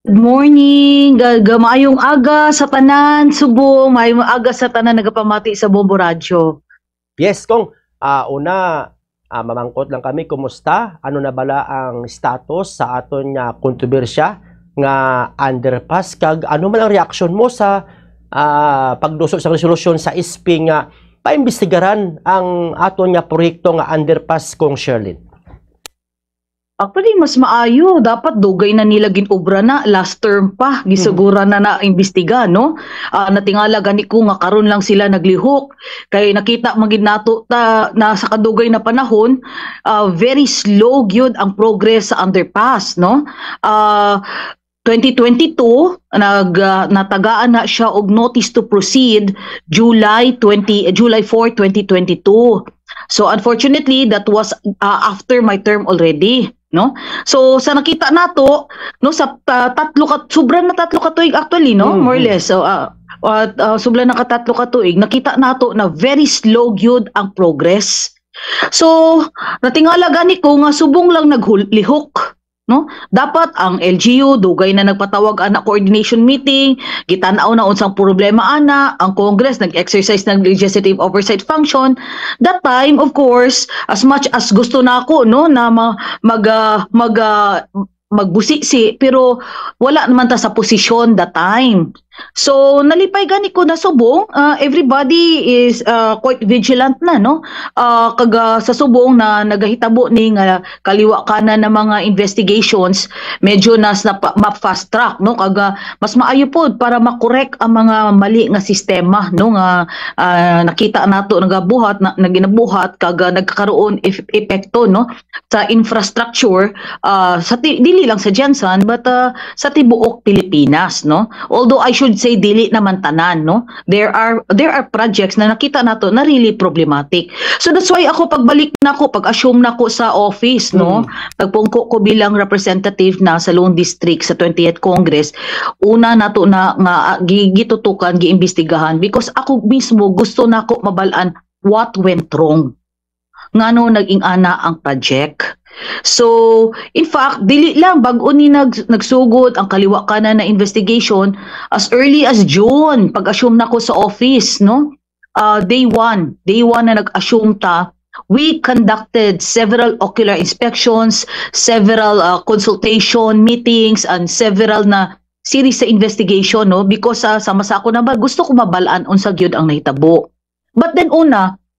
Good morning, maayong aga sa tanan, subong, maayong aga sa tanan nagapamati sa Bombo Radyo. Yes, Kong. Mamangkot lang kami, kumusta? Ano na bala ang status sa aton nga kontrobersya nga underpass? Kag ano man ang reaksyon mo sa pagduso sa resolusyon sa ISP nga paimbestigaran ang aton nga proyekto nga underpass, Kong Sherlyn? Actually, mas maayo. Dapat dugay na nila ginobra na. Last term pa. Gisugura na na-imbestiga, no? Natingala gani ko nga karon lang sila naglihok. Kaya nakita magid nato na sa kadugay na panahon, very slow gyud ang progress sa underpass, no? 2022 natagaan na siya og notice to proceed July 4, 2022. So unfortunately that was after my term already, no? So sa nakita nato, no, sa sobra na tatlo ka tuig actually, no, more or less. So sobra na tatlo ka tuig, nakita nato na very slow gyud ang progress. So natingala gani ko nga subong lang naglihok, no? Dapat ang LGU dugay na nagpatawag ana coordination meeting, gitanaw na unsang problema ana, ang Congress nag-exercise ng legislative oversight function. That time, of course, as much as gusto na ako, no, na magbusisi, pero wala naman ta sa posisyon that time. So nalipay gani ko na subong, everybody is quite vigilant na, no? Kaga sa subong na nagahitabo ni nga kaliwa kanan ng mga investigations, medyo ma-fast track, no? Kaga mas maayo pod para makorek ang mga mali nga sistema, no, nga nakita nato nagabuhat naginabuhat kaga nagkakaroon epekto, no, sa infrastructure dili lang sa Jensen but sa tibuok Pilipinas, no? Although I should say dili naman tanan, no? There are projects na nakita nato na really problematic. So that's why ako pagbalik nako, pag-assume nako sa office, no? Pagpungko ko bilang representative na sa Lone District sa 20th Congress, una nato na nga gitutukan, giimbestigahan because ako mismo gusto nako mabalaan what went wrong. Ngano naging ana ang project. So, in fact, dili lang bago ni nagsugod ang kaliwa kanan na investigation as early as June, pag-assume nako sa office, no? Day one na nag-assume ta, we conducted several ocular inspections, several consultation meetings, and several na series sa investigation, no? Because sama sa ako na ba, gusto ko mabalaan unsa gyud ang nahitabo. But then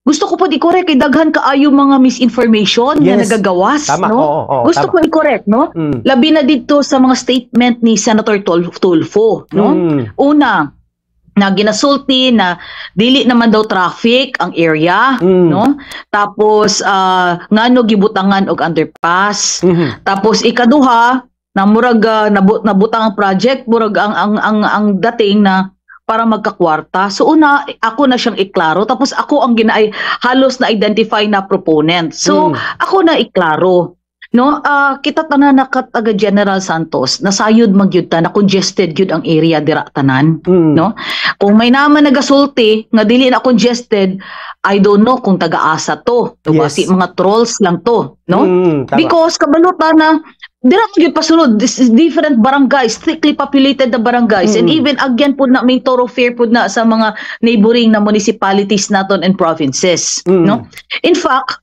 gusto ko po i-correct, daghan kaayo mga misinformation na nagagawas, tama, no? Gusto tama. ko i-correct, no? Labi na dito sa mga statement ni Senator Tulfo, no? Una, na ginasulti na dili naman daw traffic ang area, no? Tapos ngano gibutangan og underpass. Tapos ikaduha, na murag nabutang ang project, murag ang dating na para magkakwarta. So una, ako na siyang iklaro, tapos ako ang halos na identify na proponent. So ako na iklaro, no? Kita tanan na taga General Santos, nasayod magyud ta, na congested gyud ang area dira tanan, no? Kung may naman nagasulti nga dili na congested, I don't know kung taga-asa to. Basi mga trolls lang to, no? Because kabalutan na dira gyud pasulod, this is different barangays, thickly populated na barangays, and even again po na may thoroughfare po na sa mga neighboring na municipalities naton and provinces, no? In fact,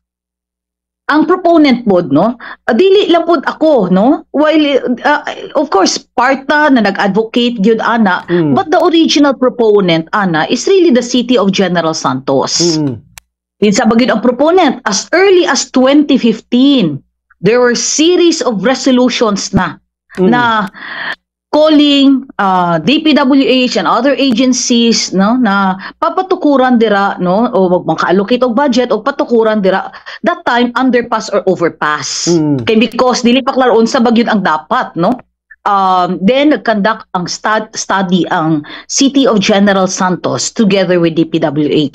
ang proponent pod, no, dili lang pod ako, no, while of course parta na nag-advocate gyud ana, but the original proponent ana is really the city of General Santos. Sa bagid ang proponent as early as 2015, there were series of resolutions na calling DPWH and other agencies, no, na papatukuran dira, no, o maka-allocate og budget o patukuran dira that time underpass or overpass. Kay because dili pa klaron sa bagyod ang dapat, no. Then nag-conduct ang study ang City of General Santos together with DPWH.